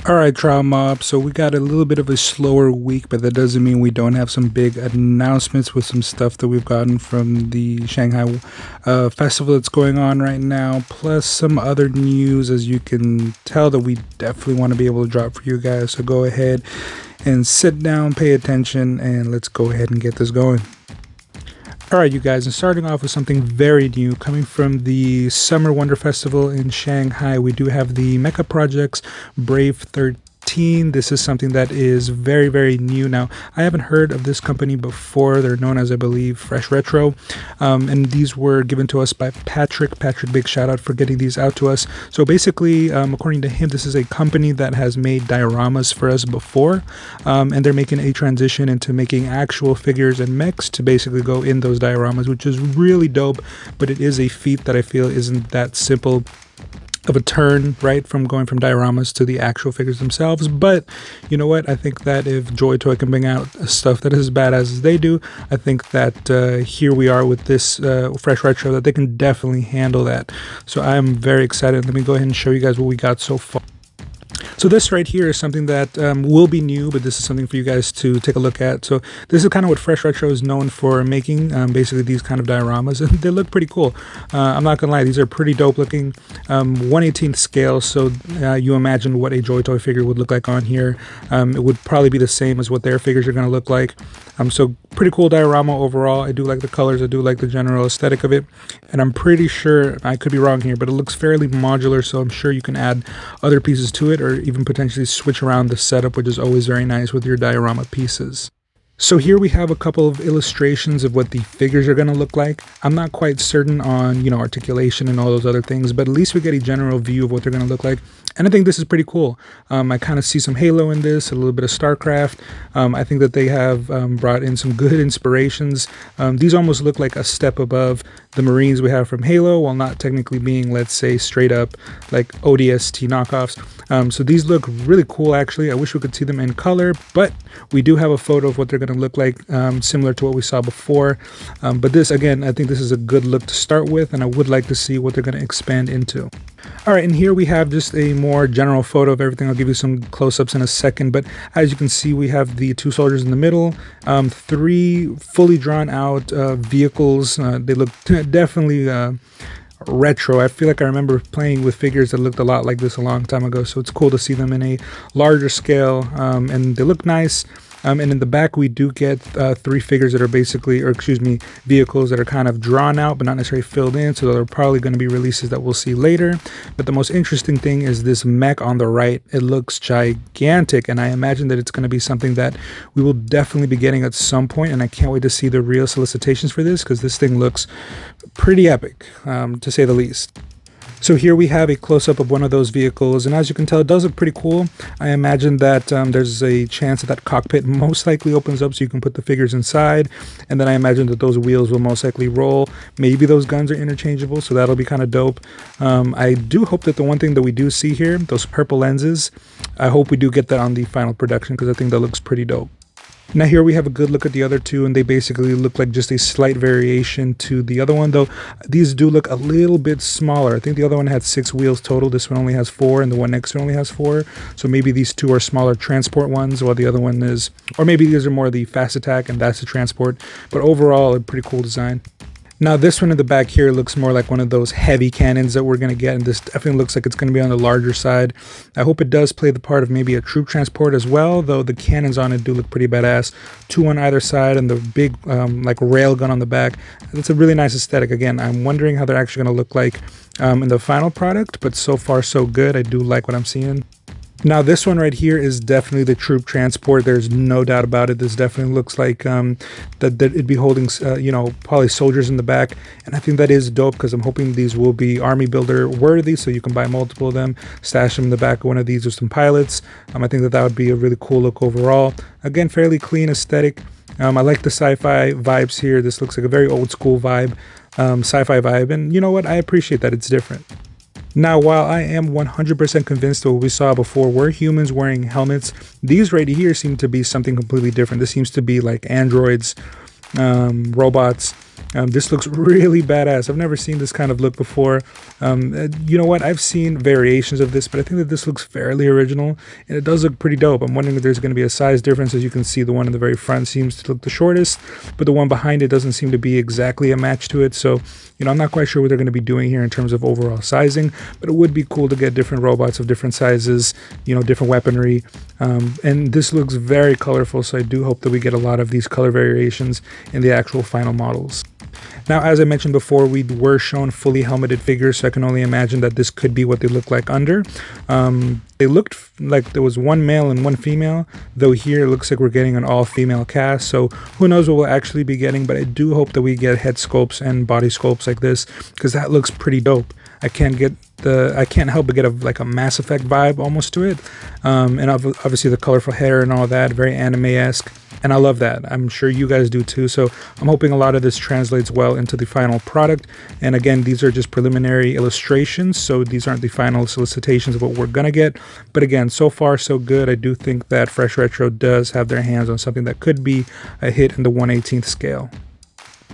All right, Trial Mob. So we got a little bit of a slower week, but that doesn't mean we don't have some big announcements with some stuff that we've gotten from the Shanghai festival that's going on right now, plus some other news, as you can tell, that we definitely want to be able to drop for you guys. So go ahead and sit down, pay attention, and let's go ahead and get this going. Alright, you guys, and starting off with something very new coming from the Summer Wonder Festival in Shanghai, we do have the Mecha Projects Brave 13. This is something that is very, very new. Now, I haven't heard of this company before. They're known as, I believe, Fresh Retro, and these were given to us by Patrick. Patrick, big shout out for getting these out to us. So basically, according to him, this is a company that has made dioramas for us before, and they're making a transition into making actual figures and mechs to basically go in those dioramas, which is really dope, but it is a feat that I feel isn't that simple of a turn, right, from going from dioramas to the actual figures themselves. But you know what, I think that if Joy Toy can bring out stuff that is as badass as they do, I think that here we are with this Fresh Retro, that they can definitely handle that. So I'm very excited. Let me go ahead and show you guys what we got so far. So this right here is something that will be new, but this is something for you guys to take a look at. So this is kind of what Fresh Retro is known for making, basically these kind of dioramas, and they look pretty cool. I'm not gonna lie, these are pretty dope looking. 1/18th scale, so you imagine what a Joy Toy figure would look like on here. It would probably be the same as what their figures are gonna look like. So pretty cool diorama overall. I do like the colors, I do like the general aesthetic of it, and I'm pretty sure, I could be wrong here, but it looks fairly modular, so I'm sure you can add other pieces to it, or even potentially switch around the setup, which is always very nice with your diorama pieces. So here we have a couple of illustrations of what the figures are going to look like. I'm not quite certain on, articulation and all those other things, but at least we get a general view of what they're going to look like. And I think this is pretty cool. I kind of see some Halo in this, a little bit of StarCraft. I think that they have brought in some good inspirations. These almost look like a step above the Marines we have from Halo, while not technically being, let's say, straight up like ODST knockoffs. So these look really cool, actually. I wish we could see them in color, but we do have a photo of what they're going to look like, similar to what we saw before. But this, again, I think this is a good look to start with, and I would like to see what they're going to expand into. All right, and here we have just a more general photo of everything. I'll give you some close-ups in a second, but as you can see, we have the two soldiers in the middle, three fully drawn out vehicles. They look definitely retro. I feel like I remember playing with figures that looked a lot like this a long time ago, so it's cool to see them in a larger scale, and they look nice. And in the back, we do get three figures that are basically, or excuse me, vehicles that are kind of drawn out, but not necessarily filled in. So they're probably going to be releases that we'll see later. But the most interesting thing is this mech on the right. It looks gigantic, and I imagine that it's going to be something that we will definitely be getting at some point. And I can't wait to see the real solicitations for this, because this thing looks pretty epic, to say the least. So here we have a close-up of one of those vehicles, and as you can tell, it does look pretty cool. I imagine that there's a chance that that cockpit most likely opens up so you can put the figures inside, and then I imagine that those wheels will most likely roll. Maybe those guns are interchangeable, so that'll be kind of dope. I do hope that the one thing that we do see here, those purple lenses, I hope we do get that on the final production, because I think that looks pretty dope. Now here we have a good look at the other two, and they basically look like just a slight variation to the other one, though these do look a little bit smaller. I think the other one had 6 wheels total. This one only has 4, and the one next to it only has 4. So maybe these two are smaller transport ones, while the other one is, or maybe these are more the fast attack and that's the transport. But overall, a pretty cool design. Now this one in the back here looks more like one of those heavy cannons that we're going to get, and this definitely looks like it's going to be on the larger side. I hope it does play the part of maybe a troop transport as well, though the cannons on it do look pretty badass. 2 on either side, and the big like rail gun on the back. It's a really nice aesthetic. Again, I'm wondering how they're actually going to look like in the final product, but so far so good. I do like what I'm seeing. Now this one right here is definitely the troop transport. There's no doubt about it. This definitely looks like that it'd be holding probably soldiers in the back, and I think that is dope, because I'm hoping these will be army builder worthy, so you can buy multiple of them, stash them in the back of one of these with some pilots. I think that would be a really cool look overall. Again, fairly clean aesthetic. I like the sci-fi vibes here. This looks like a very old school vibe, sci-fi vibe, and you know what, I appreciate that it's different. Now, while I am 100% convinced that what we saw before were humans wearing helmets, these right here seem to be something completely different. This seems to be like androids, robots, This looks really badass. I've never seen this kind of look before. You know what? I've seen variations of this, but I think that this looks fairly original, and it does look pretty dope. I'm wondering if there's going to be a size difference. As you can see, the one in the very front seems to look the shortest, but the one behind it doesn't seem to be exactly a match to it. So, I'm not quite sure what they're going to be doing here in terms of overall sizing, but it would be cool to get different robots of different sizes, different weaponry. And this looks very colorful, so I do hope that we get a lot of these color variations in the actual final models. Now, as I mentioned before, we were shown fully helmeted figures, so I can only imagine that this could be what they look like under. They looked like there was one male and one female, though here it looks like we're getting an all-female cast, so who knows what we'll actually be getting, but I do hope that we get head sculpts and body sculpts like this, because that looks pretty dope. I can't help but get a Mass Effect vibe almost to it, and obviously the colorful hair and all that, very anime-esque. And I love that. I'm sure you guys do too. So I'm hoping a lot of this translates well into the final product. And again, these are just preliminary illustrations, so these aren't the final solicitations of what we're going to get. But again, so far so good. I do think that Fresh Retro does have their hands on something that could be a hit in the 1/18th scale.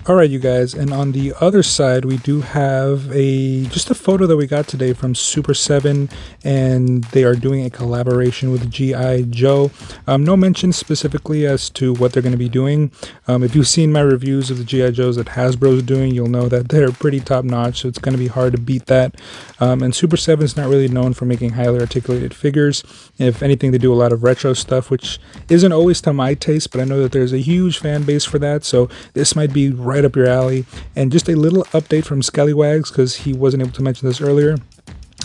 Alright, you guys, and on the other side we do have just a photo that we got today from Super 7, and they are doing a collaboration with G.I. Joe. No mention specifically as to what they're going to be doing. If you've seen my reviews of the G.I. Joes that Hasbro's doing, you'll know that they're pretty top notch, so it's going to be hard to beat that. And Super 7 is not really known for making highly articulated figures. If anything, they do a lot of retro stuff, which isn't always to my taste, but I know that there's a huge fan base for that, so this might be right up your alley. And just a little update from SkellyWags, because he wasn't able to mention this earlier,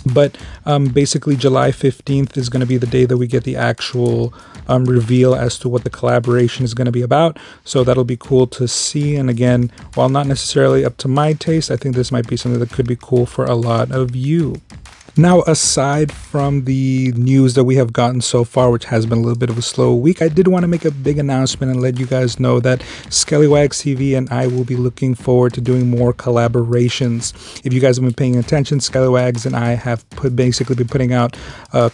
but basically July 15th is going to be the day that we get the actual reveal as to what the collaboration is going to be about, so that'll be cool to see. And again, while not necessarily up to my taste, I think this might be something that could be cool for a lot of you. Now, aside from the news that we have gotten so far, which has been a little bit of a slow week, I did want to make a big announcement and let you guys know that SkellyWagsTV and I will be looking forward to doing more collaborations. If you guys have been paying attention, SkellyWags and I have basically been putting out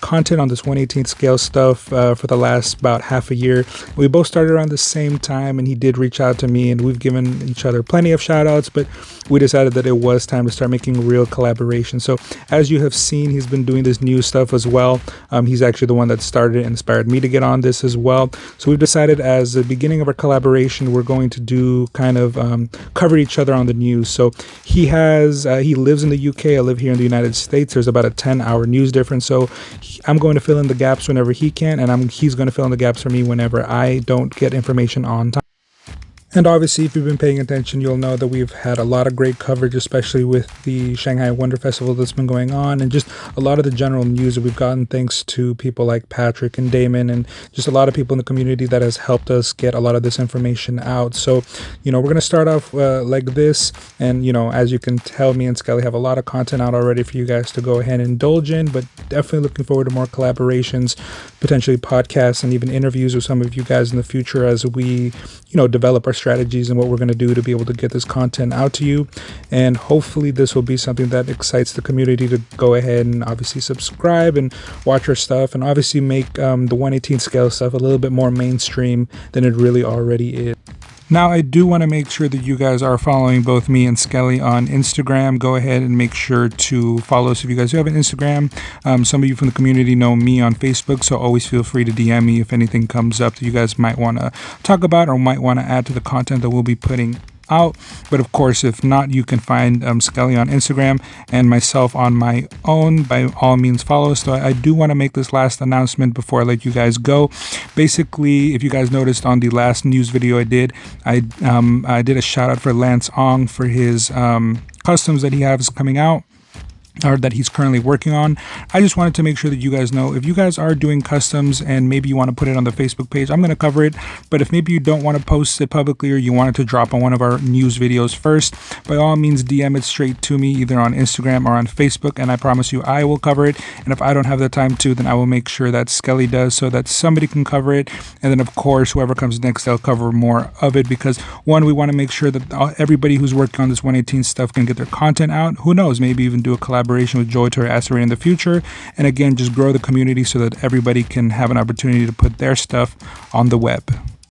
content on this 1/18th scale stuff for the last about half a year. We both started around the same time, and he did reach out to me, and we've given each other plenty of shout outs, but we decided that it was time to start making real collaborations. So as you have seen, he's been doing this new stuff as well. He's actually the one that started and inspired me to get on this as well. So we've decided, as the beginning of our collaboration, we're going to do kind of cover each other on the news. So he lives in the UK. I live here in the United States. There's about a 10-hour news difference. So I'm going to fill in the gaps whenever he can, and he's going to fill in the gaps for me whenever I don't get information on time. And obviously, if you've been paying attention, you'll know that we've had a lot of great coverage, especially with the Shanghai Wonder Festival that's been going on, and just a lot of the general news that we've gotten thanks to people like Patrick and Damon, and just a lot of people in the community that has helped us get a lot of this information out. So, we're going to start off like this, and, as you can tell, me and Skelly have a lot of content out already for you guys to go ahead and indulge in, but definitely looking forward to more collaborations, potentially podcasts, and even interviews with some of you guys in the future as we, develop our strategies and what we're going to do to be able to get this content out to you. And hopefully this will be something that excites the community to go ahead and obviously subscribe and watch our stuff, and obviously make the 1/18th scale stuff a little bit more mainstream than it really already is. Now, I do want to make sure that you guys are following both me and Skelly on Instagram. Go ahead and make sure to follow us if you guys do have an Instagram. Some of you from the community know me on Facebook, so always feel free to DM me if anything comes up that you guys might want to talk about or might want to add to the content that we'll be putting out. But of course, if not, you can find Skelly on Instagram and myself on my own. By all means, follow us. So I do want to make this last announcement before I let you guys go. Basically, if you guys noticed on the last news video I did a shout out for Lance Ong for his customs that he has coming out, or that he's currently working on. I just wanted to make sure that you guys know, if you guys are doing customs and maybe you want to put it on the Facebook page, I'm going to cover it. But if maybe you don't want to post it publicly, or you want it to drop on one of our news videos first, by all means DM it straight to me, either on Instagram or on Facebook, and I promise you I will cover it. And if I don't have the time to, then I will make sure that Skelly does, so that somebody can cover it. And then of course, whoever comes next, they'll cover more of it, because one, we want to make sure that everybody who's working on this 1/18 stuff can get their content out. Who knows, maybe even do a collaboration with Joy Toy Asteroid in the future, and again, just grow the community so that everybody can have an opportunity to put their stuff on the web.